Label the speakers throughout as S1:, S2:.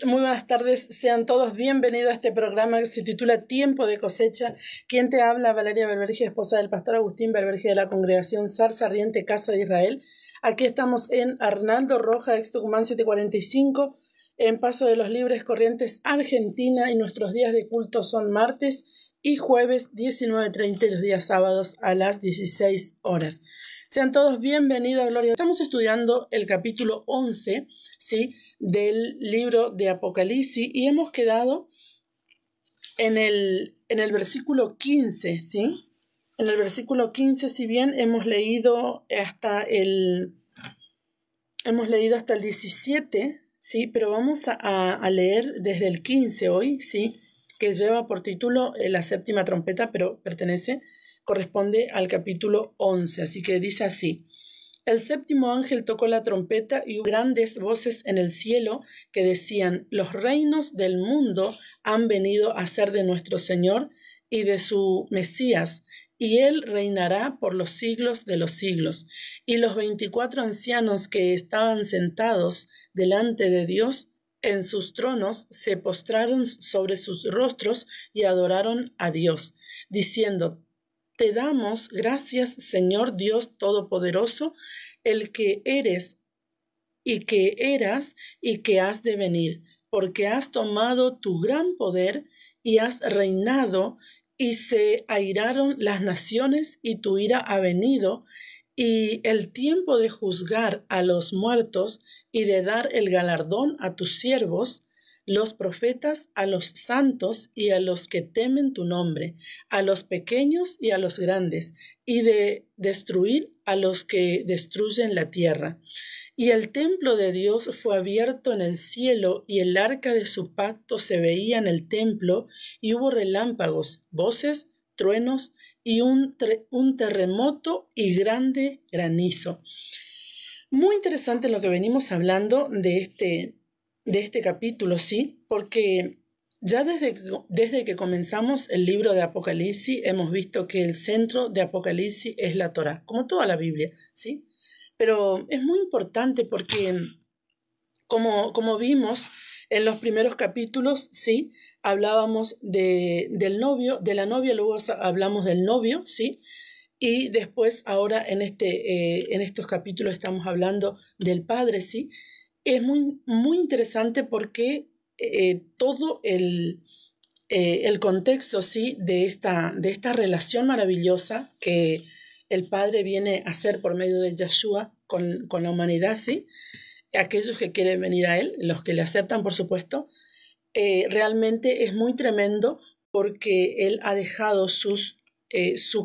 S1: Muy buenas tardes, sean todos bienvenidos a este programa que se titula Tiempo de Cosecha. Quien te habla, Valeria Berberge, esposa del pastor Agustín Berberge de la congregación Zarza Ardiente Casa de Israel. Aquí estamos en Arnaldo Roja, ex Tucumán 745, en Paso de los Libres, Corrientes, Argentina, y nuestros días de culto son martes y jueves 19:30 y los días sábados a las 16 horas. Sean todos bienvenidos a Gloria. Estamos estudiando el capítulo 11, ¿sí?, del libro de Apocalipsis y hemos quedado en el versículo 15, ¿sí? En el versículo 15, si bien hemos leído hasta el 17, ¿sí? Pero vamos a leer desde el 15 hoy, ¿sí?, que lleva por título la séptima trompeta, pero corresponde al capítulo 11, así que dice así: El séptimo ángel tocó la trompeta y hubo grandes voces en el cielo que decían: los reinos del mundo han venido a ser de nuestro Señor y de su Mesías, y él reinará por los siglos de los siglos. Y los 24 ancianos que estaban sentados delante de Dios en sus tronos se postraron sobre sus rostros y adoraron a Dios, diciendo: Te damos gracias, Señor Dios Todopoderoso, el que eres y que eras y que has de venir, porque has tomado tu gran poder y has reinado, y se airaron las naciones y tu ira ha venido, y el tiempo de juzgar a los muertos y de dar el galardón a tus siervos, los profetas, a los santos y a los que temen tu nombre, a los pequeños y a los grandes, y de destruir a los que destruyen la tierra. Y el templo de Dios fue abierto en el cielo, y el arca de su pacto se veía en el templo, y hubo relámpagos, voces, truenos, y un terremoto y grande granizo. Muy interesante lo que venimos hablando de este capítulo, ¿sí? Porque ya desde que comenzamos el libro de Apocalipsis hemos visto que el centro de Apocalipsis es la Torá, como toda la Biblia, ¿sí? Pero es muy importante porque, como vimos en los primeros capítulos, ¿sí?, hablábamos del novio, de la novia, luego hablamos del novio, ¿sí? Y después, ahora en estos capítulos estamos hablando del padre, ¿sí? Es muy, muy interesante porque todo el contexto, ¿sí?, de esta relación maravillosa que el Padre viene a hacer por medio de Yeshua con la humanidad, ¿sí?, aquellos que quieren venir a Él, los que le aceptan, por supuesto, realmente es muy tremendo porque Él ha dejado su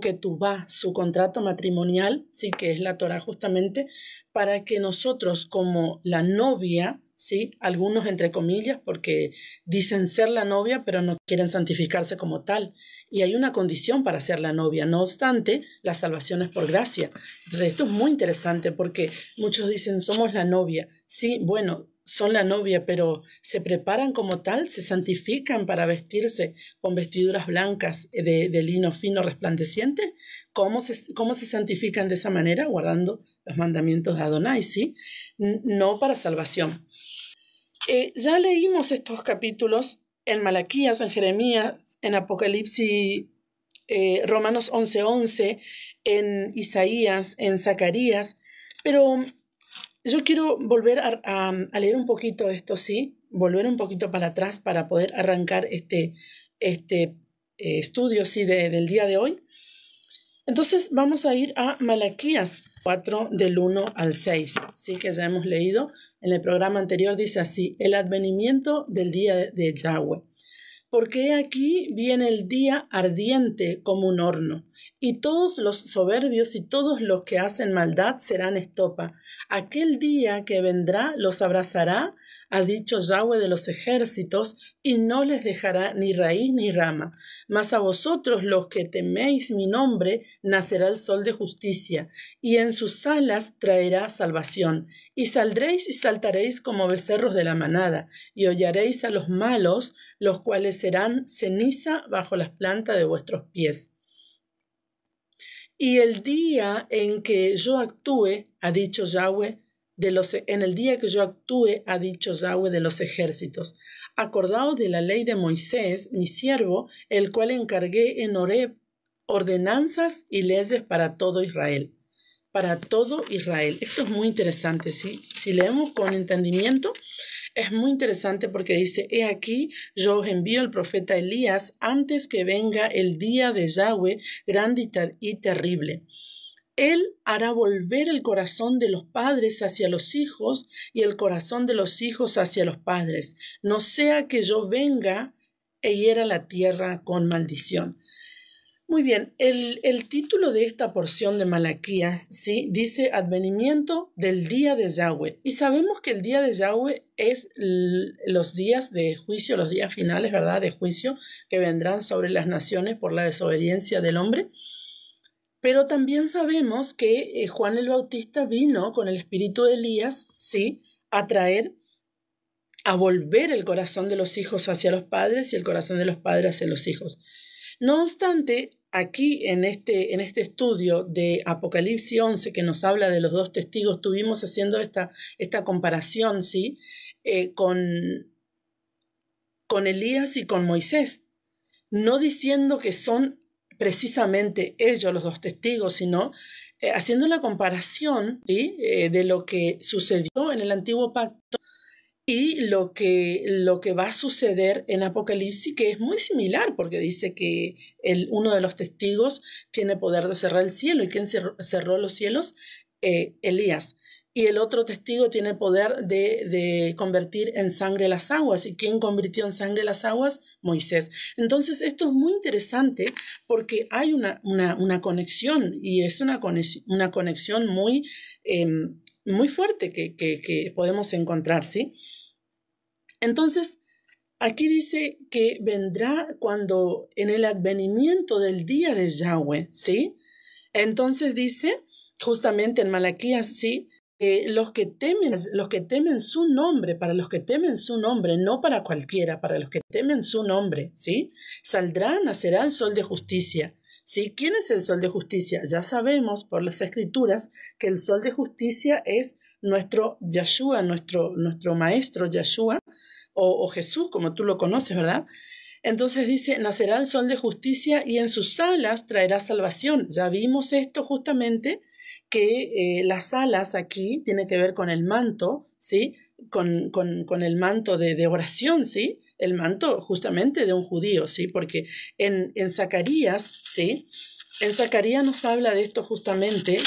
S1: ketubá, su contrato matrimonial, sí, que es la Torá justamente, para que nosotros como la novia, sí, algunos entre comillas, porque dicen ser la novia, pero no quieren santificarse como tal. Y hay una condición para ser la novia. No obstante, la salvación es por gracia. Entonces, esto es muy interesante porque muchos dicen, somos la novia. Sí, bueno, son la novia, pero se preparan como tal, se santifican para vestirse con vestiduras blancas de lino fino resplandeciente. ¿Cómo se santifican de esa manera? Guardando los mandamientos de Adonai, ¿sí? No para salvación. Ya leímos estos capítulos en Malaquías, en Jeremías, en Apocalipsis, Romanos 11:11, en Isaías, en Zacarías, pero yo quiero volver a leer un poquito esto, ¿sí? Volver un poquito para atrás para poder arrancar este estudio, ¿sí?, del día de hoy. Entonces vamos a ir a Malaquías 4, del 1 al 6, ¿sí?, que ya hemos leído. En el programa anterior dice así: el advenimiento del día de Yahweh. Porque aquí viene el día ardiente como un horno, y todos los soberbios y todos los que hacen maldad serán estopa. Aquel día que vendrá los abrazará, ha dicho Yahweh de los ejércitos, y no les dejará ni raíz ni rama. Mas a vosotros los que teméis mi nombre nacerá el sol de justicia, y en sus alas traerá salvación. Y saldréis y saltaréis como becerros de la manada, y hollaréis a los malos, los cuales serán ceniza bajo las plantas de vuestros pies. Y el día en que yo actúe, ha dicho Yahweh, en el día que yo actúe, ha dicho Yahweh de los ejércitos, acordaos de la ley de Moisés, mi siervo, el cual encargué en Horeb ordenanzas y leyes para todo Israel. Para todo Israel. Esto es muy interesante, ¿sí? Si leemos con entendimiento, es muy interesante porque dice, he aquí, yo os envío al profeta Elías antes que venga el día de Yahweh grande y terrible. Él hará volver el corazón de los padres hacia los hijos y el corazón de los hijos hacia los padres, no sea que yo venga e hiera la tierra con maldición. Muy bien, el título de esta porción de Malaquías, ¿sí? Dice advenimiento del día de Yahweh. Y sabemos que el día de Yahweh es los días de juicio, los días finales, ¿verdad? De juicio que vendrán sobre las naciones por la desobediencia del hombre. Pero también sabemos que Juan el Bautista vino con el espíritu de Elías, ¿sí? A volver el corazón de los hijos hacia los padres y el corazón de los padres hacia los hijos. No obstante, aquí en este estudio de Apocalipsis 11, que nos habla de los dos testigos, estuvimos haciendo esta comparación, ¿sí? Con Elías y con Moisés, no diciendo que son precisamente ellos los dos testigos, sino haciendo la comparación, ¿sí? De lo que sucedió en el antiguo pacto y lo que va a suceder en Apocalipsis, que es muy similar, porque dice que uno de los testigos tiene poder de cerrar el cielo. ¿Y quién cerró los cielos? Elías. Y el otro testigo tiene poder de convertir en sangre las aguas. ¿Y quién convirtió en sangre las aguas? Moisés. Entonces, esto es muy interesante porque hay una conexión, y es una conexión muy fuerte que podemos encontrar, ¿sí? Entonces, aquí dice que vendrá cuando en el advenimiento del día de Yahweh, ¿sí? Entonces dice, justamente en Malaquías, ¿sí? Los que temen su nombre, para los que temen su nombre, no para cualquiera, para los que temen su nombre, ¿sí? Nacerá el sol de justicia. ¿Sí? ¿Quién es el sol de justicia? Ya sabemos por las escrituras que el sol de justicia es nuestro Yeshua, nuestro maestro Yeshua, o Jesús, como tú lo conoces, ¿verdad? Entonces dice, nacerá el sol de justicia y en sus alas traerá salvación. Ya vimos esto justamente, que las alas aquí tiene que ver con el manto, ¿sí? Con el manto de oración, ¿sí? El manto justamente de un judío, ¿sí? Porque en Zacarías, ¿sí? En Zacarías nos habla de esto justamente,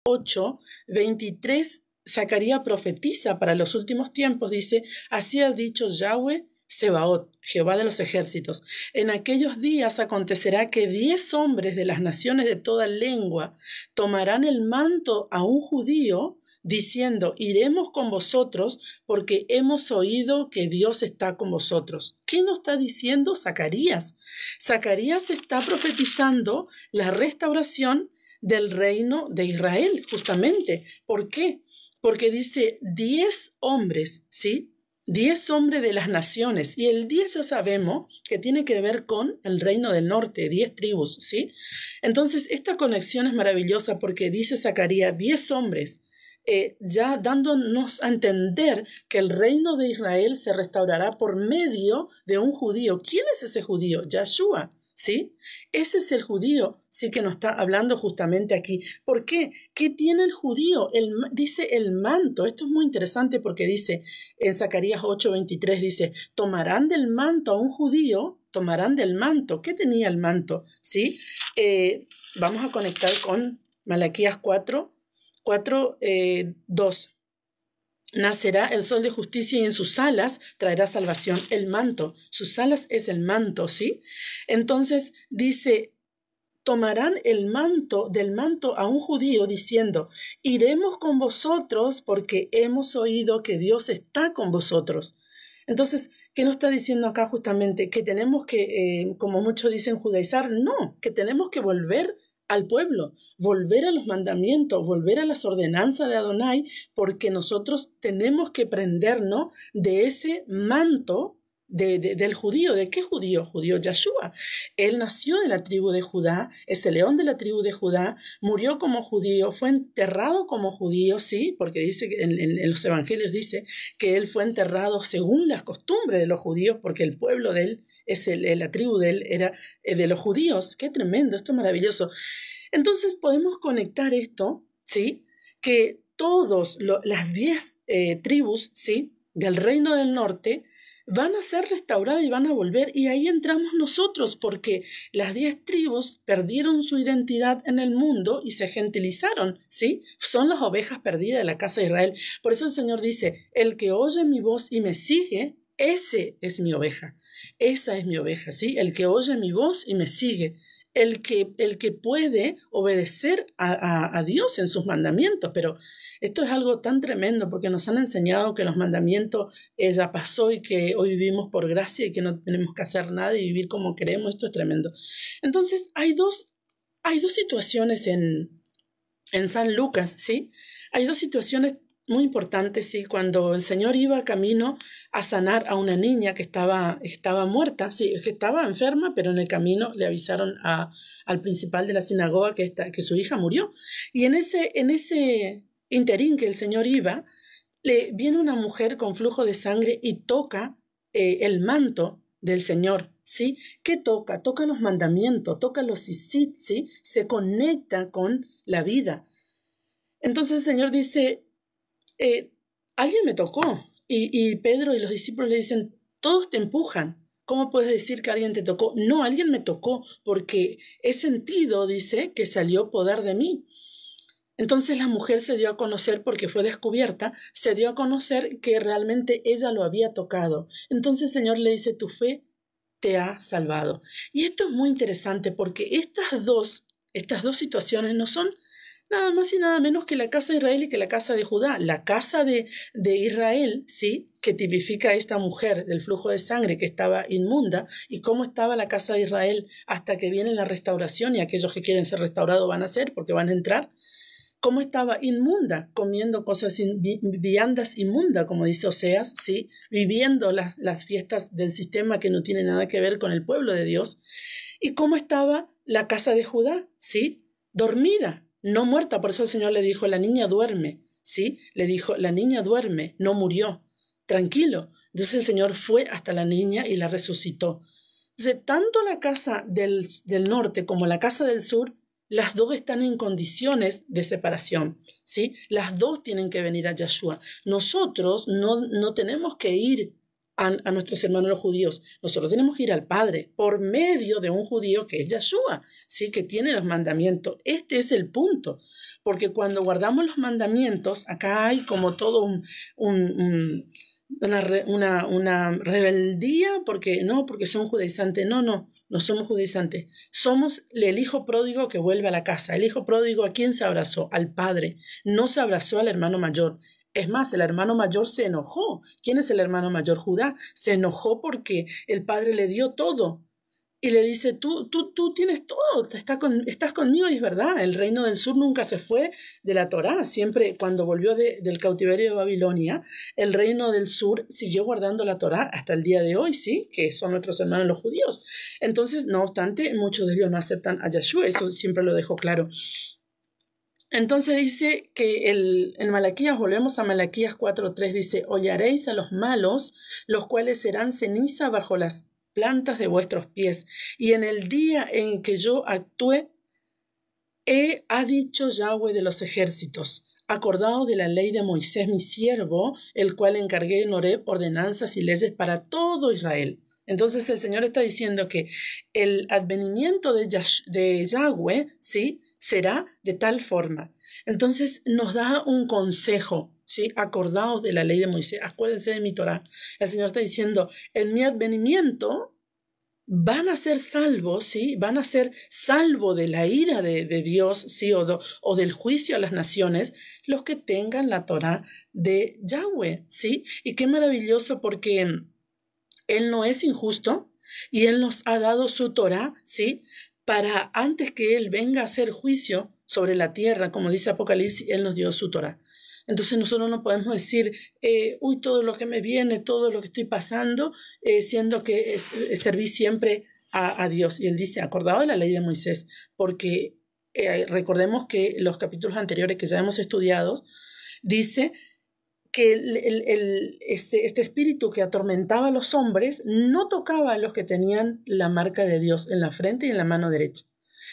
S1: 8:23, Zacarías profetiza para los últimos tiempos, dice, así ha dicho Yahweh Sebaot, Jehová de los ejércitos. En aquellos días acontecerá que 10 hombres de las naciones de toda lengua tomarán el manto a un judío, diciendo, iremos con vosotros porque hemos oído que Dios está con vosotros. ¿Qué nos está diciendo Zacarías? Zacarías está profetizando la restauración del reino de Israel, justamente. ¿Por qué? Porque dice 10 hombres, ¿sí? 10 hombres de las naciones, y el 10 ya sabemos que tiene que ver con el reino del norte, 10 tribus, ¿sí? Entonces, esta conexión es maravillosa porque dice Zacarías, 10 hombres, ya dándonos a entender que el reino de Israel se restaurará por medio de un judío. ¿Quién es ese judío? Yeshua, ¿sí? Ese es el judío, sí, que nos está hablando justamente aquí. ¿Por qué? ¿Qué tiene el judío? Dice el manto. Esto es muy interesante porque dice en Zacarías 8:23, dice, tomarán del manto a un judío, tomarán del manto. ¿Qué tenía el manto? ¿Sí? Vamos a conectar con Malaquías 4:2. Nacerá el sol de justicia y en sus alas traerá salvación. El manto, sus alas es el manto, ¿sí? Entonces dice, tomarán del manto a un judío diciendo, iremos con vosotros porque hemos oído que Dios está con vosotros. Entonces, ¿qué nos está diciendo acá justamente? Que tenemos que, como muchos dicen, judaizar. No, que tenemos que volver al pueblo, volver a los mandamientos, volver a las ordenanzas de Adonai, porque nosotros tenemos que prendernos de ese manto, del judío. ¿De qué judío? Judío Yahshua. Él nació de la tribu de Judá, es el león de la tribu de Judá, murió como judío, fue enterrado como judío, sí, porque dice que en los evangelios dice que él fue enterrado según las costumbres de los judíos, porque el pueblo de él, la tribu de él era de los judíos. Qué tremendo, esto es maravilloso. Entonces podemos conectar esto, ¿sí? Que las 10 tribus, ¿sí? Del reino del norte van a ser restauradas y van a volver, y ahí entramos nosotros, porque las 10 tribus perdieron su identidad en el mundo y se gentilizaron, ¿sí? Son las ovejas perdidas de la casa de Israel. Por eso el Señor dice, el que oye mi voz y me sigue, ese es mi oveja. Esa es mi oveja, ¿sí? El que oye mi voz y me sigue. El que puede obedecer a Dios en sus mandamientos. Pero esto es algo tan tremendo, porque nos han enseñado que los mandamientos ya pasó y que hoy vivimos por gracia y que no tenemos que hacer nada y vivir como queremos. Esto es tremendo. Entonces hay dos situaciones en San Lucas, ¿sí? Hay dos situaciones muy importantes, ¿sí? Cuando el Señor iba camino a sanar a una niña que estaba muerta, sí, que estaba enferma, pero en el camino le avisaron al principal de la sinagoga que su hija murió. Y en ese interín que el Señor iba, le viene una mujer con flujo de sangre y toca el manto del Señor, ¿sí? ¿Qué toca? Toca los mandamientos, toca los sisit, ¿sí? Se conecta con la vida. Entonces el Señor dice, alguien me tocó. Y Pedro y los discípulos le dicen, todos te empujan. ¿Cómo puedes decir que alguien te tocó? No, alguien me tocó porque he sentido, dice, que salió poder de mí. Entonces la mujer se dio a conocer, porque fue descubierta, se dio a conocer que realmente ella lo había tocado. Entonces el Señor le dice, tu fe te ha salvado. Y esto es muy interesante, porque estas dos situaciones no son nada más y nada menos que la casa de Israel y que la casa de Judá. La casa de Israel, ¿sí? Que tipifica a esta mujer del flujo de sangre que estaba inmunda, y cómo estaba la casa de Israel hasta que viene la restauración, y aquellos que quieren ser restaurados van a ser, porque van a entrar. Cómo estaba inmunda, comiendo cosas viandas inmundas, como dice Oseas, ¿sí? Viviendo las fiestas del sistema que no tiene nada que ver con el pueblo de Dios. Y cómo estaba la casa de Judá, ¿sí? Dormida, no muerta. Por eso el Señor le dijo, la niña duerme, ¿sí? Le dijo, la niña duerme, no murió, tranquilo. Entonces el Señor fue hasta la niña y la resucitó. Entonces, tanto la casa del norte como la casa del sur, las dos están en condiciones de separación, ¿sí? Las dos tienen que venir a Yahshua. Nosotros no tenemos que ir a nuestros hermanos los judíos. Nosotros tenemos que ir al Padre por medio de un judío que es Yahshua, ¿sí? Que tiene los mandamientos. Este es el punto, porque cuando guardamos los mandamientos, acá hay como todo una rebeldía, porque son judaizantes. No somos judaizantes. Somos el hijo pródigo que vuelve a la casa. El hijo pródigo, ¿a quién se abrazó? Al padre. No se abrazó al hermano mayor. Es más, el hermano mayor se enojó. ¿Quién es el hermano mayor? Judá. Se enojó porque el padre le dio todo. Y le dice, tú tienes todo, estás conmigo. Y es verdad, el reino del sur nunca se fue de la Torá. Siempre, cuando volvió del cautiverio de Babilonia, el reino del sur siguió guardando la Torá hasta el día de hoy, ¿sí? Que son nuestros hermanos los judíos. Entonces, no obstante, muchos de ellos no aceptan a Yahshua, eso siempre lo dejó claro. Entonces dice que en Malaquías, volvemos a Malaquías 4:3, dice, hollaréis a los malos, los cuales serán ceniza bajo las plantas de vuestros pies, y en el día en que yo actúe, ha dicho Yahweh de los ejércitos, acordado de la ley de Moisés mi siervo, el cual encargué en Horeb ordenanzas y leyes para todo Israel. Entonces el Señor está diciendo que el advenimiento de Yahweh, ¿sí?, será de tal forma. Entonces nos da un consejo, ¿sí? Acordaos de la ley de Moisés, acuérdense de mi Torah. El Señor está diciendo, en mi advenimiento van a ser salvos, ¿sí? Van a ser salvos de la ira de Dios, ¿sí? O del juicio a las naciones, los que tengan la Torah de Yahweh, ¿sí? Y qué maravilloso, porque Él no es injusto y Él nos ha dado su Torah, ¿sí? Para antes que Él venga a hacer juicio sobre la tierra, como dice Apocalipsis, Él nos dio su Torah. Entonces nosotros no podemos decir, uy, todo lo que me viene, todo lo que estoy pasando, siendo que serví siempre a Dios. Y él dice, acordado de la ley de Moisés, porque recordemos que los capítulos anteriores que ya hemos estudiado, dice que este espíritu que atormentaba a los hombres no tocaba a los que tenían la marca de Dios en la frente y en la mano derecha.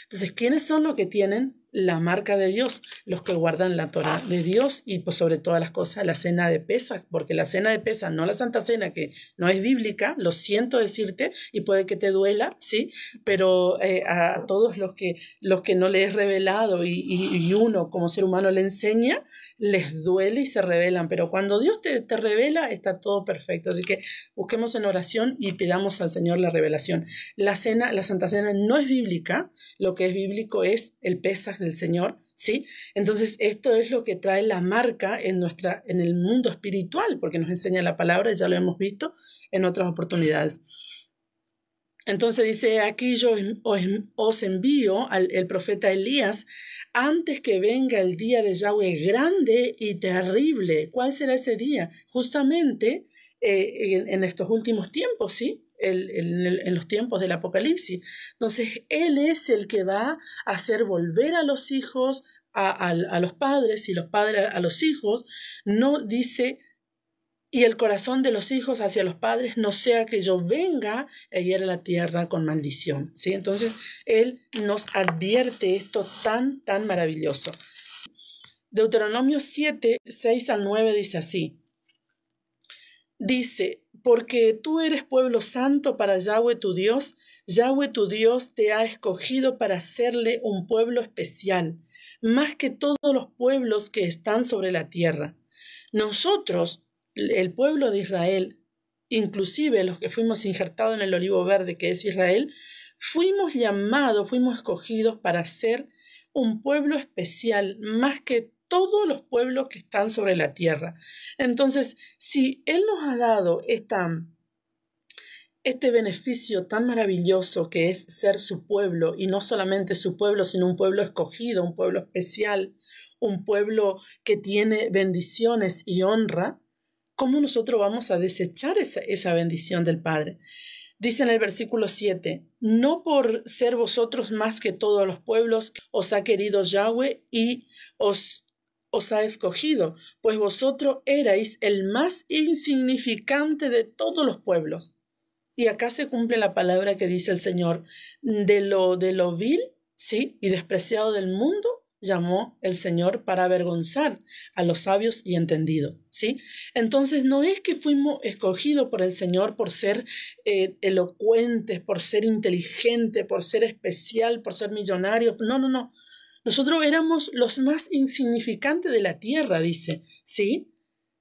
S1: Entonces, ¿quiénes son los que tienen la marca de Dios? Los que guardan la Torá de Dios y pues sobre todas las cosas la cena de Pesaj, porque la cena de Pesaj, no la Santa Cena, que no es bíblica, lo siento decirte y puede que te duela, ¿sí? Pero a todos los que no le es revelado y uno como ser humano le enseña, les duele y se rebelan, pero cuando Dios te revela está todo perfecto, así que busquemos en oración y pidamos al Señor la revelación. La Santa Cena no es bíblica, lo que es bíblico es el Pesaj del Señor, ¿sí? Entonces esto es lo que trae la marca en el mundo espiritual, porque nos enseña la palabra, ya lo hemos visto en otras oportunidades. Entonces dice, aquí yo os envío el profeta Elías antes que venga el día de Yahweh grande y terrible. ¿Cuál será ese día? Justamente en estos últimos tiempos, ¿sí? En los tiempos del Apocalipsis. Entonces, Él es el que va a hacer volver a los hijos a los padres y los padres a los hijos. No dice, y el corazón de los hijos hacia los padres, no sea que yo venga a hiera la tierra con maldición, ¿sí? Entonces, Él nos advierte esto tan maravilloso. Deuteronomio 7, 6 al 9 dice así. Dice, porque tú eres pueblo santo para Yahweh tu Dios te ha escogido para hacerle un pueblo especial, más que todos los pueblos que están sobre la tierra. Nosotros, el pueblo de Israel, inclusive los que fuimos injertados en el olivo verde que es Israel, fuimos llamados, fuimos escogidos para ser un pueblo especial, más que todos los pueblos que están sobre la tierra. Entonces, si Él nos ha dado este beneficio tan maravilloso que es ser su pueblo, y no solamente su pueblo, sino un pueblo escogido, un pueblo especial, un pueblo que tiene bendiciones y honra, ¿cómo nosotros vamos a desechar esa bendición del Padre? Dice en el versículo 7, no por ser vosotros más que todos los pueblos os ha querido Yahweh y os ha escogido, pues vosotros erais el más insignificante de todos los pueblos. Y acá se cumple la palabra que dice el Señor, de lo vil, ¿sí? Y despreciado del mundo, llamó el Señor para avergonzar a los sabios y entendidos, ¿sí? Entonces no es que fuimos escogidos por el Señor por ser elocuentes, por ser inteligentes, por ser especial, por ser millonarios. No. Nosotros éramos los más insignificantes de la tierra, dice, ¿sí?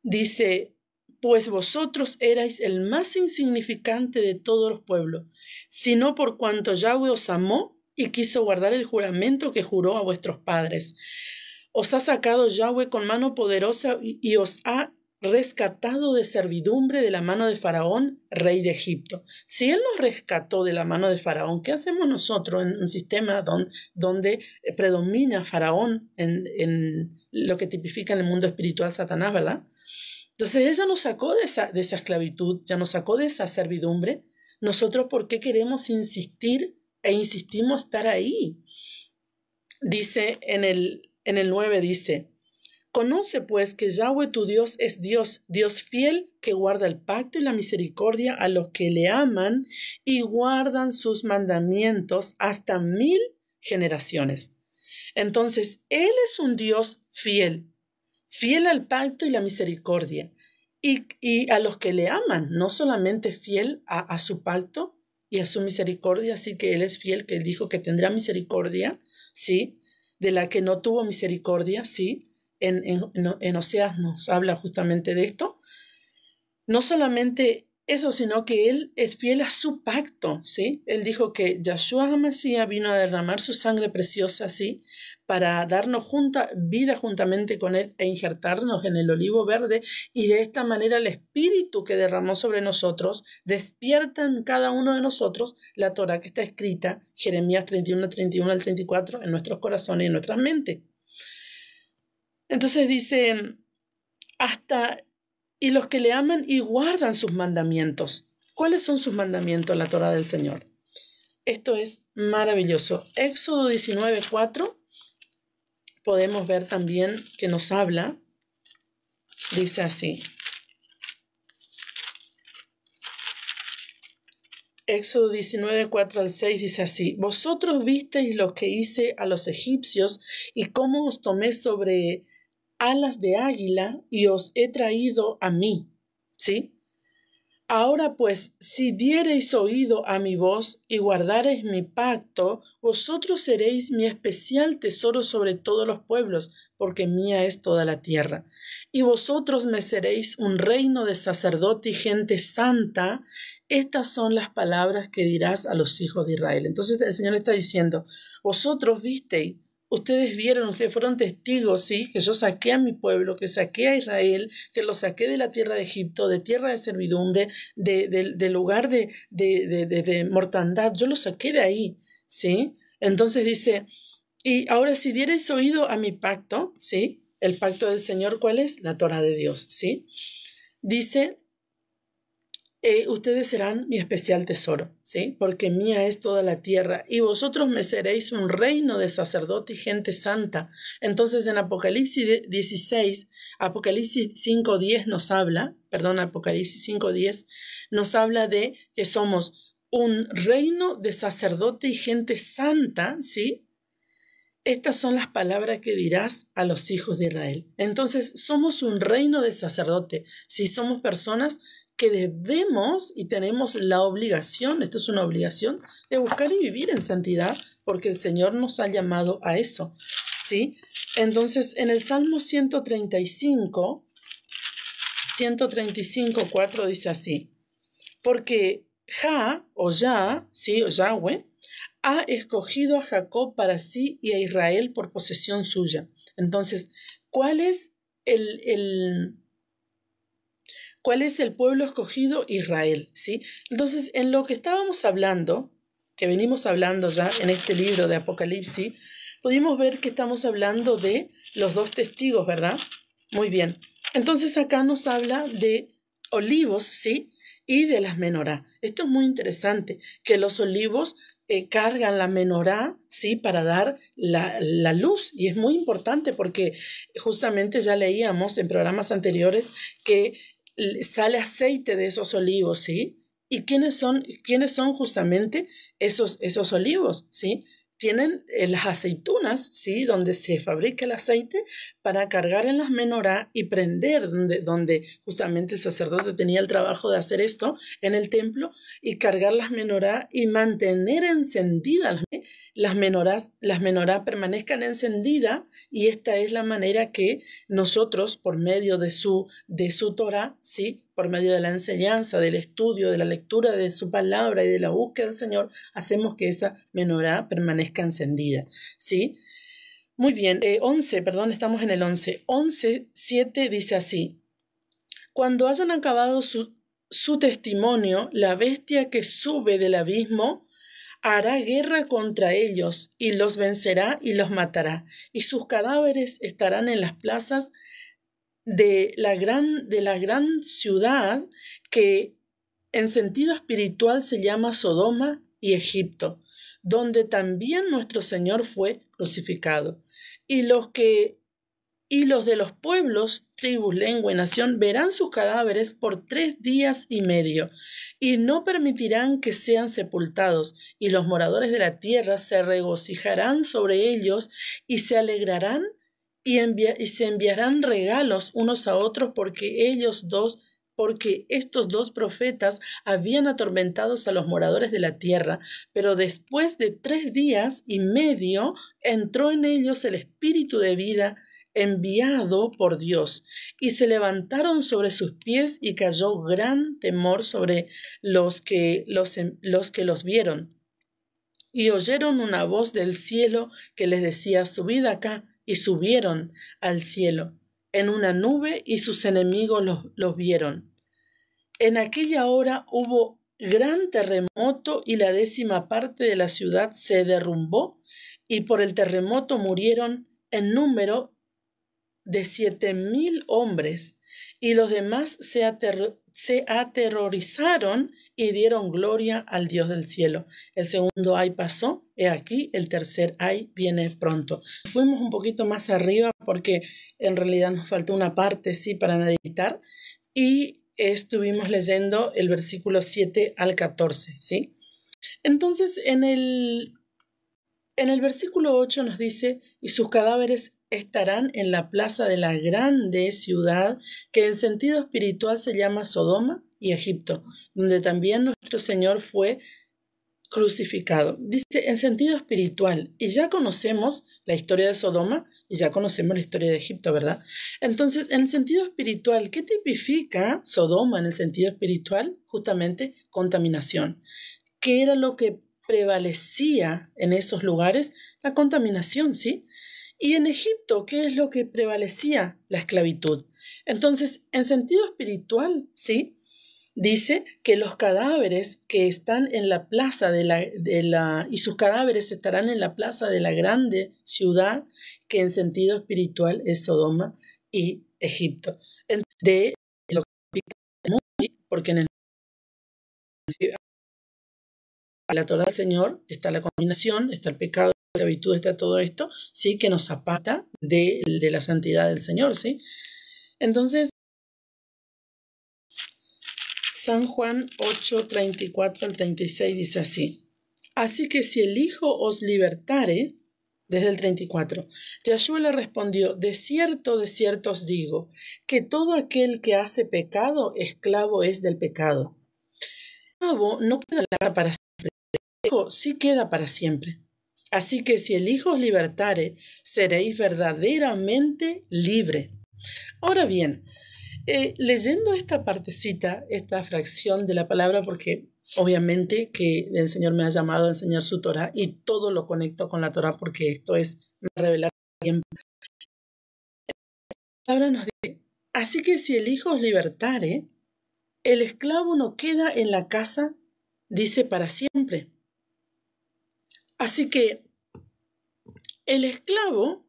S1: Dice, pues vosotros erais el más insignificante de todos los pueblos, sino por cuanto Yahweh os amó y quiso guardar el juramento que juró a vuestros padres. Os ha sacado Yahweh con mano poderosa y os ha rescatado de servidumbre de la mano de Faraón, rey de Egipto. Si Él nos rescató de la mano de Faraón, ¿qué hacemos nosotros en un sistema donde predomina Faraón en lo que tipifica en el mundo espiritual Satanás, ¿verdad? Entonces ella nos sacó de esa esclavitud, ya nos sacó de esa servidumbre. Nosotros, ¿por qué queremos insistir e insistimos estar ahí? Dice en el 9, dice, conoce pues que Yahweh tu Dios es Dios, Dios fiel que guarda el pacto y la misericordia a los que le aman y guardan sus mandamientos hasta 1000 generaciones. Entonces, Él es un Dios fiel al pacto y la misericordia, y a los que le aman, no solamente fiel a su pacto y a su misericordia, así que Él es fiel, que Él dijo que tendrá misericordia, ¿sí? De la que no tuvo misericordia, ¿sí? En Oseas nos habla justamente de esto. No solamente eso, sino que Él es fiel a su pacto, ¿sí? Él dijo que Yahshua HaMashiach vino a derramar su sangre preciosa, ¿sí? Para darnos vida juntamente con Él e injertarnos en el olivo verde, y de esta manera el Espíritu que derramó sobre nosotros despierta en cada uno de nosotros la Torah que está escrita, Jeremías 31, 31 al 34, en nuestros corazones y en nuestras mentes. Entonces dice y los que le aman y guardan sus mandamientos. ¿Cuáles son sus mandamientos, la Torá del Señor? Esto es maravilloso. Éxodo 19:4 podemos ver también que nos habla, dice así. Éxodo 19:4 al 6 dice así: Vosotros visteis lo que hice a los egipcios y cómo os tomé sobre alas de águila y os he traído a mí. ¿Sí? Ahora pues, si diereis oído a mi voz y guardareis mi pacto, vosotros seréis mi especial tesoro sobre todos los pueblos, porque mía es toda la tierra. Y vosotros me seréis un reino de sacerdote y gente santa. Estas son las palabras que dirás a los hijos de Israel. Entonces el Señor está diciendo, vosotros visteis, ustedes vieron, ustedes fueron testigos, ¿sí? Que yo saqué a mi pueblo, que saqué a Israel, que lo saqué de la tierra de Egipto, de tierra de servidumbre, de lugar de mortandad. Yo lo saqué de ahí, ¿sí? Entonces dice, y ahora si diereis oído a mi pacto, ¿sí? El pacto del Señor, ¿cuál es? La Torá de Dios, ¿sí? Dice, ustedes serán mi especial tesoro, ¿sí? Porque mía es toda la tierra y vosotros me seréis un reino de sacerdote y gente santa. Entonces en Apocalipsis 16, Apocalipsis 5:10 nos habla, perdón, Apocalipsis 5:10 nos habla de que somos un reino de sacerdote y gente santa, ¿sí? Estas son las palabras que dirás a los hijos de Israel. Entonces, somos un reino de sacerdote. Si somos personas que debemos y tenemos la obligación, esto es una obligación, de buscar y vivir en santidad, porque el Señor nos ha llamado a eso, ¿sí? Entonces, en el Salmo 135:4 dice así, porque o ¿sí? O Yahweh, ha escogido a Jacob para sí y a Israel por posesión suya. Entonces, ¿cuál es el pueblo escogido? Israel, ¿sí? Entonces, en lo que estábamos hablando, que venimos hablando ya en este libro de Apocalipsis, pudimos ver que estamos hablando de los dos testigos, ¿verdad? Muy bien. Entonces, acá nos habla de olivos, ¿sí? Y de las menorá. Esto es muy interesante, que los olivos cargan la menorá, ¿sí? Para dar la luz. Y es muy importante porque justamente ya leíamos en programas anteriores que sale aceite de esos olivos, ¿sí? ¿Y quiénes son justamente esos olivos, ¿sí? Tienen las aceitunas, ¿sí? Donde se fabrica el aceite para cargar en las menorá y prender, donde justamente el sacerdote tenía el trabajo de hacer esto en el templo, y cargar las menorá y mantener encendidas las menorá permanezcan encendidas, y esta es la manera que nosotros, por medio de su Torá, ¿sí? Por medio de la enseñanza, del estudio, de la lectura de su palabra y de la búsqueda del Señor, hacemos que esa menorá permanezca encendida, ¿sí? Muy bien, 11, perdón, estamos en el 11. 11:7 dice así, cuando hayan acabado su testimonio, la bestia que sube del abismo hará guerra contra ellos y los vencerá y los matará, y sus cadáveres estarán en las plazas de la gran ciudad que en sentido espiritual se llama Sodoma y Egipto, donde también nuestro Señor fue crucificado. Y los de los pueblos, tribus, lengua y nación verán sus cadáveres por 3 días y medio, y no permitirán que sean sepultados, y los moradores de la tierra se regocijarán sobre ellos y se alegrarán y se enviarán regalos unos a otros porque estos dos profetas habían atormentado a los moradores de la tierra, pero después de 3 días y medio entró en ellos el espíritu de vida enviado por Dios, y se levantaron sobre sus pies y cayó gran temor sobre los que los vieron. Y oyeron una voz del cielo que les decía, subid acá, y subieron al cielo en una nube, y sus enemigos los vieron. En aquella hora hubo gran terremoto y la 10ª parte de la ciudad se derrumbó, y por el terremoto murieron en número de 7,000 hombres, y los demás se aterrorizaron y dieron gloria al Dios del cielo. El segundo ay pasó, he aquí, el tercer ay viene pronto. Fuimos un poquito más arriba porque en realidad nos faltó una parte, sí, para meditar, y estuvimos leyendo el versículo 7 al 14, ¿sí? Entonces, en el versículo 8 nos dice, y sus cadáveres estarán en la plaza de la grande ciudad, que en sentido espiritual se llama Sodoma y Egipto, donde también nuestro Señor fue crucificado. Dice en sentido espiritual, y ya conocemos la historia de Sodoma y ya conocemos la historia de Egipto, ¿verdad? Entonces, en el sentido espiritual, ¿qué tipifica Sodoma en el sentido espiritual? Justamente contaminación. ¿Qué era lo que prevalecía en esos lugares? La contaminación, ¿sí? Y en Egipto, ¿qué es lo que prevalecía? La esclavitud. Entonces, en sentido espiritual, ¿sí? Dice que los cadáveres que están en la plaza y sus cadáveres estarán en la plaza de la grande ciudad, que en sentido espiritual es Sodoma y Egipto. De lo que porque en la Torá del Señor está la contaminación, está el pecado, la esclavitud, está todo esto, sí, que nos aparta de la santidad del Señor, sí. Entonces, San Juan 8, 34 al 36 dice así: así que si el Hijo os libertare, desde el 34, Yahshua le respondió, de cierto os digo, que todo aquel que hace pecado, esclavo es del pecado. El esclavo no queda para siempre, el Hijo sí queda para siempre. Así que si el Hijo os libertare, seréis verdaderamente libre. Ahora bien, leyendo esta partecita, esta fracción de la palabra, porque obviamente que el Señor me ha llamado a enseñar su Torah y todo lo conecto con la Torah porque esto es revelar bien. La palabra nos dice, así que si el Hijo os libertare, el esclavo no queda en la casa, dice, para siempre. Así que el esclavo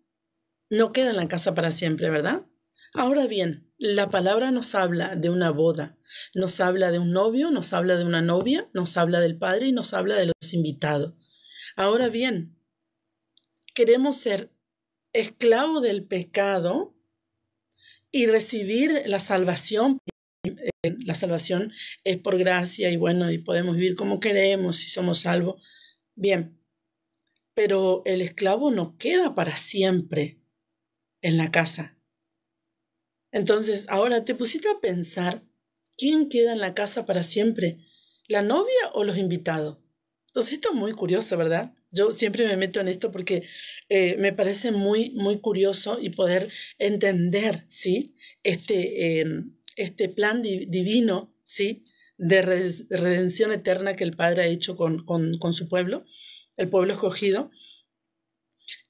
S1: no queda en la casa para siempre, ¿verdad? Ahora bien, la palabra nos habla de una boda, nos habla de un novio, nos habla de una novia, nos habla del padre y nos habla de los invitados. Ahora bien, queremos ser esclavos del pecado y recibir la salvación. La salvación es por gracia y bueno, y podemos vivir como queremos si somos salvos. Bien, pero el esclavo no queda para siempre en la casa. Entonces, ahora te pusiste a pensar, ¿quién queda en la casa para siempre? ¿La novia o los invitados? Entonces, esto es muy curioso, ¿verdad? Yo siempre me meto en esto porque me parece muy, muy curioso y poder entender, ¿sí? Este plan divino, ¿sí? De redención eterna que el Padre ha hecho con su pueblo, el pueblo escogido.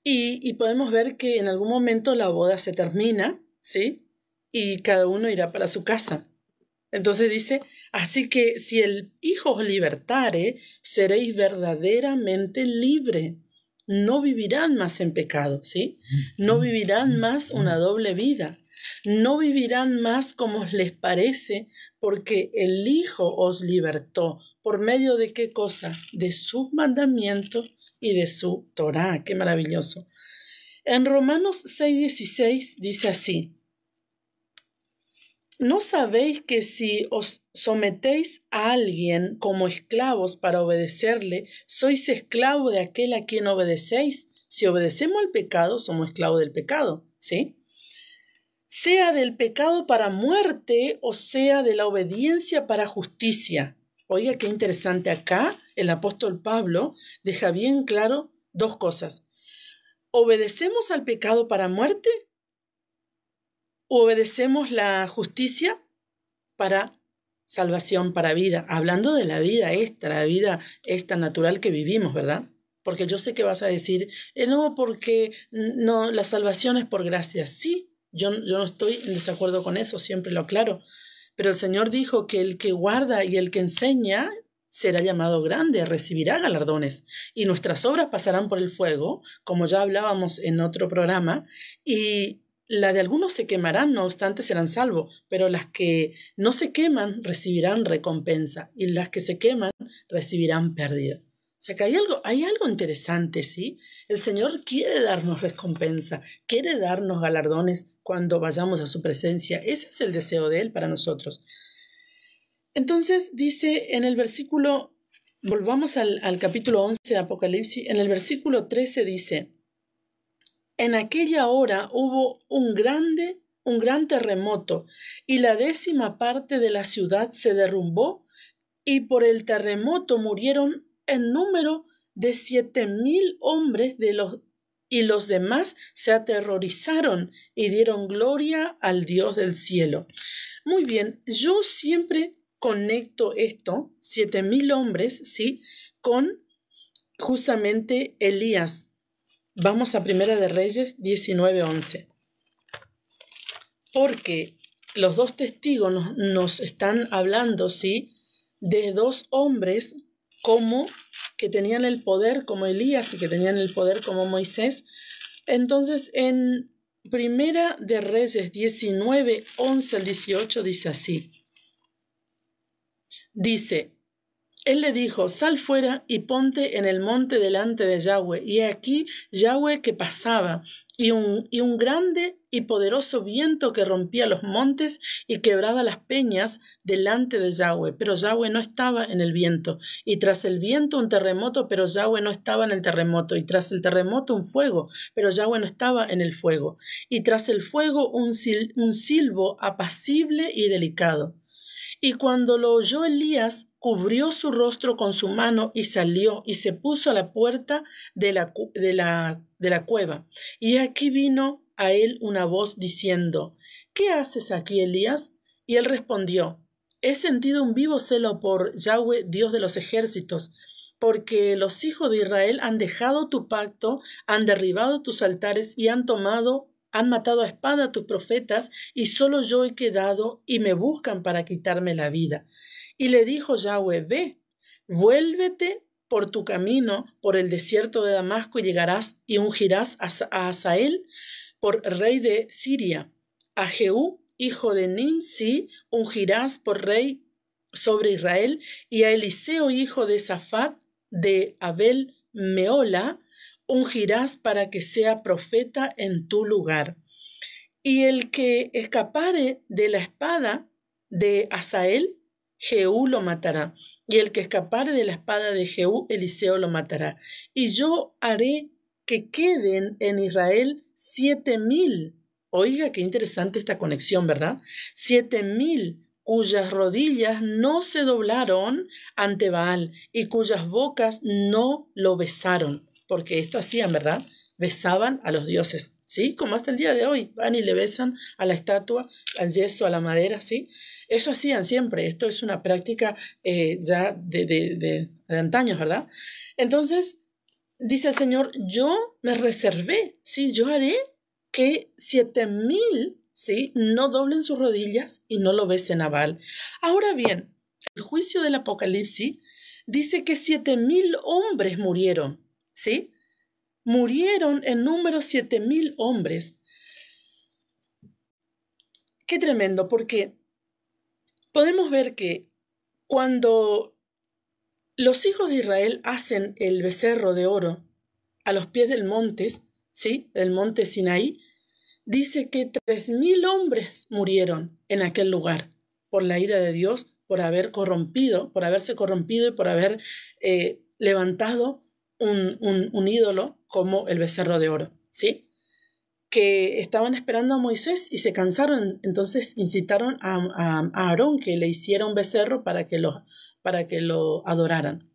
S1: Y podemos ver que en algún momento la boda se termina, ¿sí? Y cada uno irá para su casa. Entonces dice, así que si el Hijo os libertare, seréis verdaderamente libre. No vivirán más en pecado, ¿sí? No vivirán más una doble vida. No vivirán más como les parece, porque el Hijo os libertó. ¿Por medio de qué cosa? De sus mandamientos y de su Torá. ¡Qué maravilloso! En Romanos 6:16 dice así, ¿no sabéis que si os sometéis a alguien como esclavos para obedecerle, sois esclavo de aquel a quien obedecéis? Si obedecemos al pecado, somos esclavos del pecado, ¿sí? Sea del pecado para muerte o sea de la obediencia para justicia. Oiga, qué interesante. Acá el apóstol Pablo deja bien claro dos cosas. ¿Obedecemos al pecado para muerte? ¿O obedecemos la justicia para salvación, para vida? Hablando de la vida esta natural que vivimos, ¿verdad? Porque yo sé que vas a decir, no, porque no, la salvación es por gracia. Sí, yo no estoy en desacuerdo con eso, siempre lo aclaro. Pero el Señor dijo que el que guarda y el que enseña será llamado grande, recibirá galardones. Y nuestras obras pasarán por el fuego, como ya hablábamos en otro programa, y la de algunos se quemarán, no obstante serán salvos, pero las que no se queman recibirán recompensa y las que se queman recibirán pérdida. O sea que hay algo interesante, ¿sí? El Señor quiere darnos recompensa, quiere darnos galardones cuando vayamos a su presencia. Ese es el deseo de Él para nosotros. Entonces dice en el versículo, volvamos al capítulo 11 de Apocalipsis, en el versículo 13 dice: en aquella hora hubo un gran terremoto, y la 10ª parte de la ciudad se derrumbó, y por el terremoto murieron en número de 7,000 hombres y los demás se aterrorizaron y dieron gloria al Dios del cielo. Muy bien, yo siempre conecto esto, 7,000 hombres, ¿sí?, con justamente Elías. Vamos a Primera de Reyes 19:11. Porque los dos testigos nos están hablando, ¿sí?, de dos hombres como que tenían el poder como Elías y que tenían el poder como Moisés. Entonces, en Primera de Reyes 19:11 al 18 dice así. Dice: él le dijo: sal fuera y ponte en el monte delante de Yahweh. Y aquí Yahweh que pasaba, y un grande y poderoso viento que rompía los montes y quebraba las peñas delante de Yahweh. Pero Yahweh no estaba en el viento. Y tras el viento un terremoto, pero Yahweh no estaba en el terremoto. Y tras el terremoto un fuego, pero Yahweh no estaba en el fuego. Y tras el fuego un silbo apacible y delicado. Y cuando lo oyó Elías, cubrió su rostro con su mano y salió y se puso a la puerta de la cueva. Y aquí vino a él una voz diciendo: ¿qué haces aquí, Elías? Y él respondió: he sentido un vivo celo por Yahweh, Dios de los ejércitos, porque los hijos de Israel han dejado tu pacto, han derribado tus altares y han matado a espada a tus profetas, y solo yo he quedado, y me buscan para quitarme la vida. Y le dijo Yahweh: ve, vuélvete por tu camino por el desierto de Damasco, y llegarás y ungirás a Hazael por rey de Siria. A Jehú, hijo de Nimsi, ungirás por rey sobre Israel, y a Eliseo, hijo de Safat, de Abel Meola, ungirás para que sea profeta en tu lugar. Y el que escapare de la espada de Hazael, Jehú lo matará. Y el que escapare de la espada de Jehú, Eliseo lo matará. Y yo haré que queden en Israel 7,000. Oiga, qué interesante esta conexión, ¿verdad? 7,000 cuyas rodillas no se doblaron ante Baal y cuyas bocas no lo besaron. Porque esto hacían, ¿verdad? Besaban a los dioses, ¿sí? Como hasta el día de hoy, van y le besan a la estatua, al yeso, a la madera, ¿sí? Eso hacían siempre. Esto es una práctica ya de antaños, ¿verdad? Entonces, dice el Señor: yo me reservé, ¿sí? Yo haré que 7,000, ¿sí?, no doblen sus rodillas y no lo besen a Baal. Ahora bien, el juicio del Apocalipsis dice que 7,000 hombres murieron, ¿sí? Murieron en número 7,000 hombres. Qué tremendo, porque podemos ver que cuando los hijos de Israel hacen el becerro de oro a los pies del monte, ¿sí?, del monte Sinaí, dice que 3,000 hombres murieron en aquel lugar por la ira de Dios, por haberse corrompido y por haber levantado un ídolo como el becerro de oro, ¿sí? Que estaban esperando a Moisés y se cansaron, entonces incitaron a Aarón que le hiciera un becerro para que lo adoraran.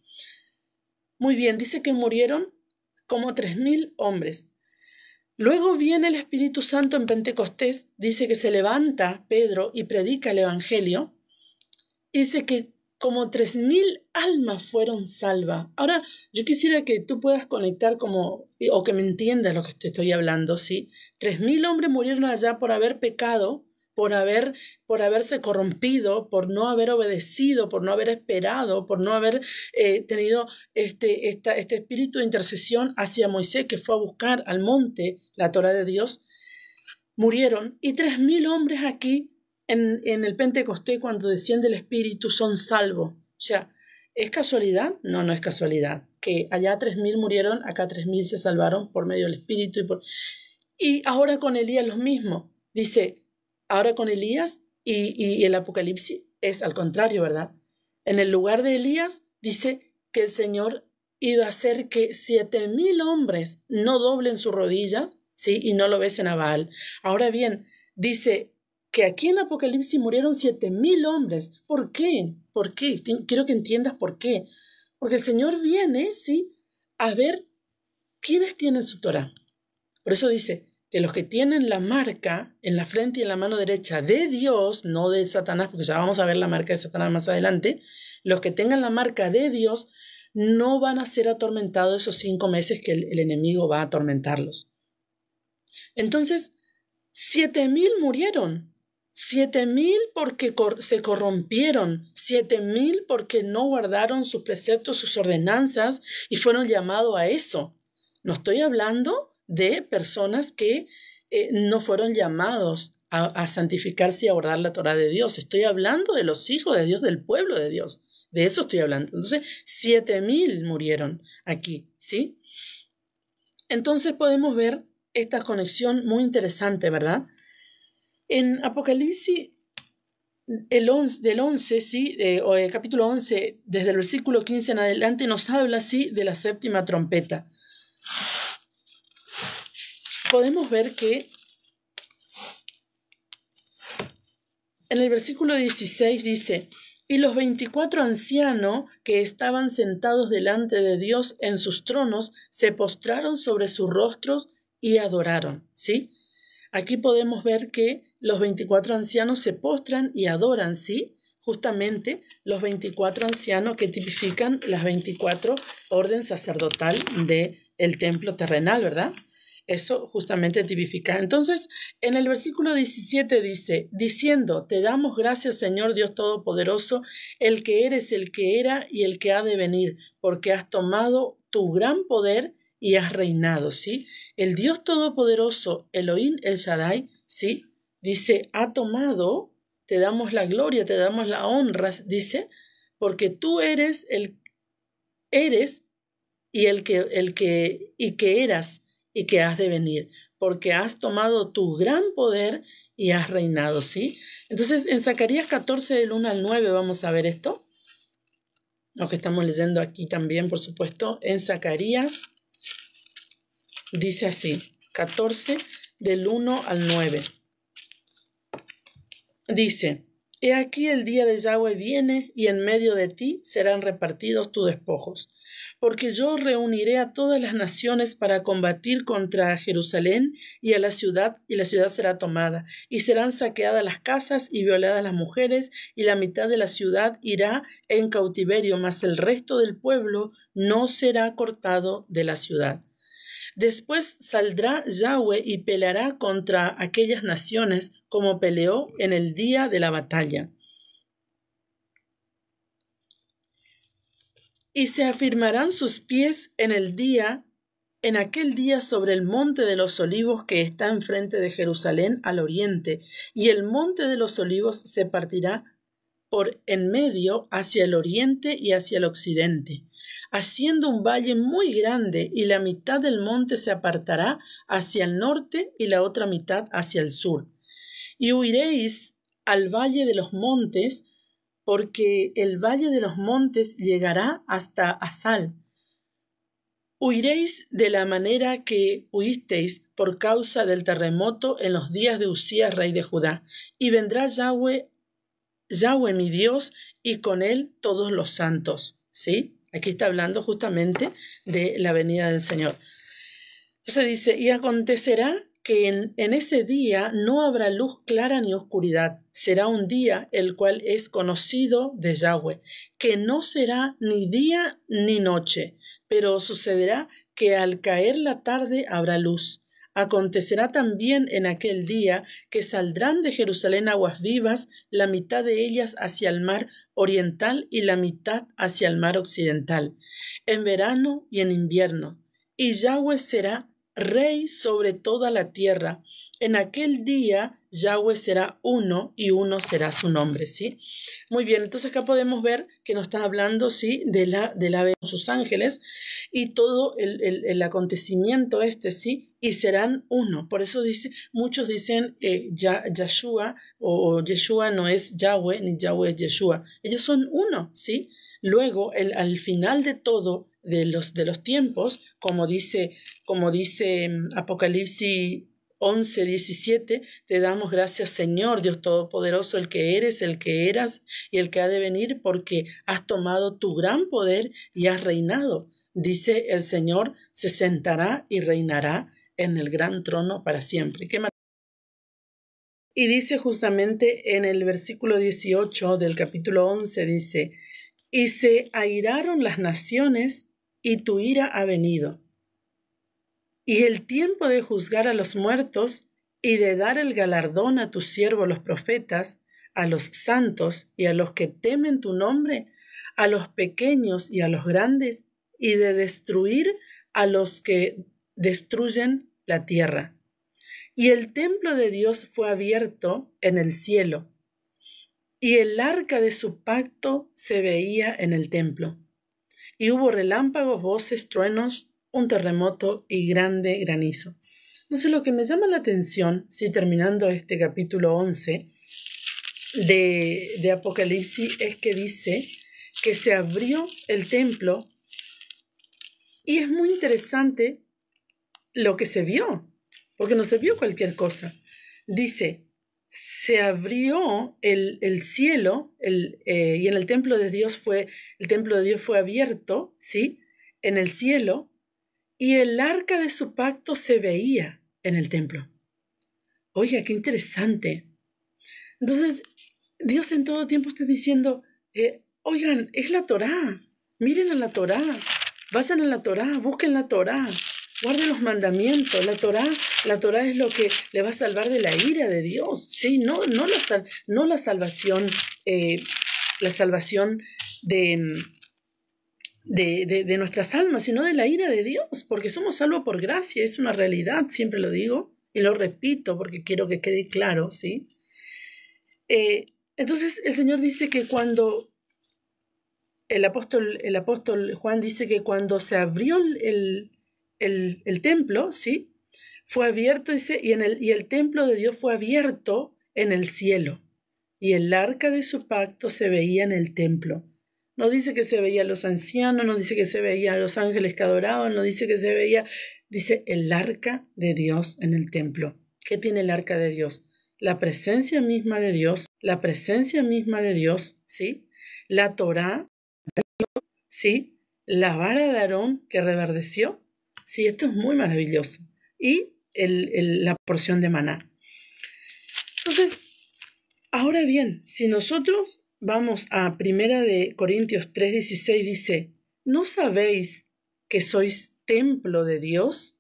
S1: Muy bien, dice que murieron como 3,000 hombres. Luego viene el Espíritu Santo en Pentecostés, dice que se levanta Pedro y predica el Evangelio, y dice que como 3,000 almas fueron salvas. Ahora, yo quisiera que tú puedas conectar o que me entiendas lo que te estoy hablando, ¿sí? 3,000 hombres murieron allá por haber pecado, por haberse corrompido, por no haber obedecido, por no haber esperado, por no haber tenido este espíritu de intercesión hacia Moisés, que fue a buscar al monte la Torá de Dios. murieron, y 3.000 hombres aquí en el Pentecostés, cuando desciende el Espíritu, son salvos. O sea, ¿es casualidad? No, no es casualidad. Que allá 3.000 murieron, acá 3.000 se salvaron por medio del Espíritu. Y ahora con Elías lo mismo. Dice, ahora con Elías y el Apocalipsis es al contrario, ¿verdad? En el lugar de Elías dice que el Señor iba a hacer que 7.000 hombres no doblen su rodilla, ¿sí? Y no lo besen a Baal. Ahora bien, dice que aquí en Apocalipsis murieron 7.000 hombres. ¿Por qué? ¿Por qué? Quiero que entiendas por qué. Porque el Señor viene, ¿sí?, a ver quiénes tienen su Torah. Por eso dice que los que tienen la marca en la frente y en la mano derecha de Dios, no de Satanás, porque ya vamos a ver la marca de Satanás más adelante, los que tengan la marca de Dios no van a ser atormentados esos 5 meses que el enemigo va a atormentarlos. Entonces, 7.000 murieron. 7.000 porque se corrompieron, 7.000 porque no guardaron sus preceptos, sus ordenanzas y fueron llamados a eso. No estoy hablando de personas que no fueron llamados a santificarse y a guardar la Torah de Dios. Estoy hablando de los hijos de Dios, del pueblo de Dios. De eso estoy hablando. Entonces, 7.000 murieron aquí, ¿sí? Entonces podemos ver esta conexión muy interesante, ¿verdad? En Apocalipsis del 11, ¿sí? O el capítulo 11, desde el versículo 15 en adelante, nos habla, ¿sí?, de la séptima trompeta. Podemos ver que en el versículo 16 dice, y los 24 ancianos que estaban sentados delante de Dios en sus tronos se postraron sobre sus rostros y adoraron, ¿sí? Aquí podemos ver que los 24 ancianos se postran y adoran, ¿sí? Justamente los 24 ancianos que tipifican las 24 orden sacerdotal del templo terrenal, ¿verdad? Eso justamente tipifica. Entonces, en el versículo 17 dice, diciendo, te damos gracias, Señor Dios Todopoderoso, el que eres, el que era y el que ha de venir, porque has tomado tu gran poder y has reinado, ¿sí? El Dios Todopoderoso, Elohim El Shaddai, ¿sí?, dice, ha tomado, te damos la gloria, te damos la honra, dice, porque tú eres y que eras y que has de venir, porque has tomado tu gran poder y has reinado, ¿sí? Entonces, en Zacarías 14, del 1 al 9, vamos a ver esto, lo que estamos leyendo aquí también, por supuesto, en Zacarías. Dice así, 14, del 1 al 9. Dice, he aquí el día de Yahweh viene, y en medio de ti serán repartidos tus despojos. Porque yo reuniré a todas las naciones para combatir contra Jerusalén y la ciudad será tomada, y serán saqueadas las casas y violadas las mujeres, y la mitad de la ciudad irá en cautiverio, mas el resto del pueblo no será cortado de la ciudad. Después saldrá Yahweh y peleará contra aquellas naciones como peleó en el día de la batalla. Y se afirmarán sus pies en aquel día sobre el monte de los olivos que está enfrente de Jerusalén al oriente, y el monte de los olivos se partirá por en medio hacia el oriente y hacia el occidente, haciendo un valle muy grande, y la mitad del monte se apartará hacia el norte y la otra mitad hacia el sur. Y huiréis al valle de los montes, porque el valle de los montes llegará hasta Asal. Huiréis de la manera que huisteis por causa del terremoto en los días de Usías, rey de Judá, y vendrá Yahweh mi Dios, y con él todos los santos, ¿sí? Aquí está hablando justamente de la venida del Señor. Entonces dice, y acontecerá que en ese día no habrá luz clara ni oscuridad. Será un día el cual es conocido de Yahweh, que no será ni día ni noche, pero sucederá que al caer la tarde habrá luz. Acontecerá también en aquel día que saldrán de Jerusalén aguas vivas, la mitad de ellas hacia el mar oriental y la mitad hacia el mar occidental, en verano y en invierno. Y Yahweh será rey sobre toda la tierra. En aquel día Yahweh será uno y uno será su nombre, ¿sí? Muy bien, entonces acá podemos ver que nos está hablando, ¿sí? de la sus ángeles y todo el acontecimiento ¿sí? Y serán uno. Por eso muchos dicen Yeshua o Yeshua no es Yahweh ni Yahweh es Yeshua. Ellos son uno, ¿sí? Luego, al final de todo, de los tiempos, como dice Apocalipsis 11:17, te damos gracias, Señor, Dios Todopoderoso, el que eres, el que eras y el que ha de venir, porque has tomado tu gran poder y has reinado. Dice el Señor, se sentará y reinará en el gran trono para siempre. Y dice justamente en el versículo 18 del capítulo 11, dice, y se airaron las naciones y tu ira ha venido. Y el tiempo de juzgar a los muertos y de dar el galardón a tus siervos los profetas, a los santos y a los que temen tu nombre, a los pequeños y a los grandes, y de destruir a los que destruyen la tierra. Y el templo de Dios fue abierto en el cielo, y el arca de su pacto se veía en el templo. Y hubo relámpagos, voces, truenos, un terremoto y grande granizo. Entonces lo que me llama la atención, sí, terminando este capítulo 11 de Apocalipsis, es que dice que se abrió el templo y es muy interesante lo que se vio, porque no se vio cualquier cosa. Dice, se abrió el cielo y en el templo de Dios fue abierto, ¿sí? En el cielo, y el arca de su pacto se veía en el templo. Oiga, qué interesante. Entonces, Dios en todo tiempo está diciendo, oigan, es la Torá, miren a la Torá, vayan a la Torá, busquen la Torá, guarden los mandamientos. La Torá es lo que le va a salvar de la ira de Dios, ¿sí? No la salvación de nuestras almas, sino de la ira de Dios, porque somos salvos por gracia, es una realidad, siempre lo digo y lo repito porque quiero que quede claro, ¿sí? Entonces el Señor dice que cuando el apóstol Juan dice que cuando se abrió el templo, ¿sí? Fue abierto, dice, y el templo de Dios fue abierto en el cielo, y el arca de su pacto se veía en el templo. No dice que se veía a los ancianos, no dice que se veía a los ángeles que adoraban, no dice que se veía, dice el arca de Dios en el templo. ¿Qué tiene el arca de Dios? La presencia misma de Dios, ¿sí? La Torá, ¿sí? La vara de Aarón que reverdeció, sí, esto es muy maravilloso. Y la porción de maná. Entonces, ahora bien, si nosotros vamos a 1 Corintios 3:16, dice, ¿no sabéis que sois templo de Dios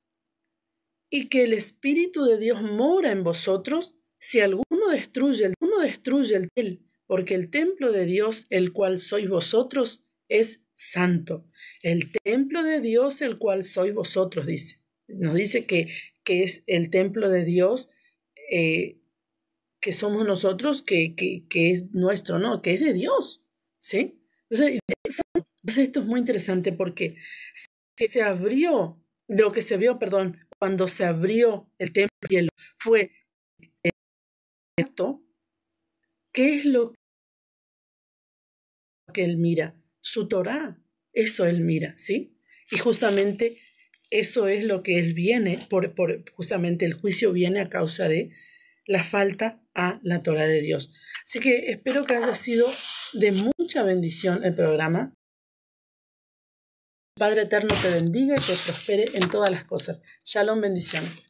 S1: y que el Espíritu de Dios mora en vosotros? Si alguno destruye el templo, porque el templo de Dios, el cual sois vosotros, es santo. El templo de Dios, el cual sois vosotros, dice. Nos dice que es el templo de Dios, que somos nosotros, que es nuestro, ¿no? Que es de Dios, ¿sí? Entonces esto es muy interesante porque se abrió, lo que se vio, cuando se abrió el templo del cielo, fue esto. ¿Qué es lo que él mira? Su Torá, eso él mira, ¿sí? Y justamente eso es lo que él viene, justamente el juicio viene a causa de la falta a la Torá de Dios. Así que espero que haya sido de mucha bendición el programa. Padre eterno te bendiga y te prospere en todas las cosas. Shalom, bendiciones.